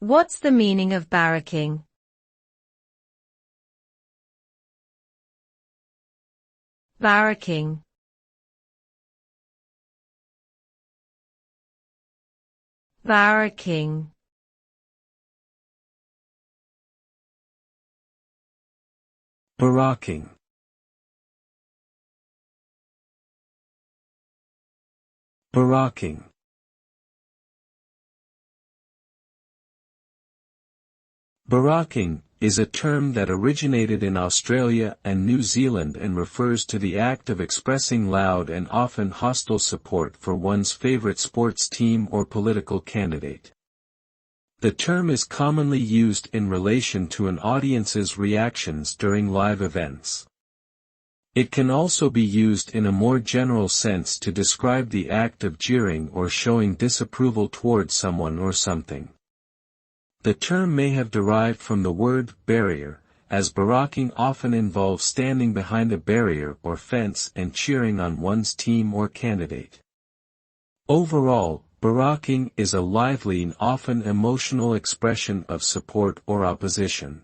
What's the meaning of barracking? Barracking. Barracking. Barracking. Barracking. Barracking is a term that originated in Australia and New Zealand and refers to the act of expressing loud and often hostile support for one's favorite sports team or political candidate. The term is commonly used in relation to an audience's reactions during live events. It can also be used in a more general sense to describe the act of jeering or showing disapproval towards someone or something. The term may have derived from the word barrier, as barracking often involves standing behind a barrier or fence and cheering on one's team or candidate. Overall, barracking is a lively and often emotional expression of support or opposition.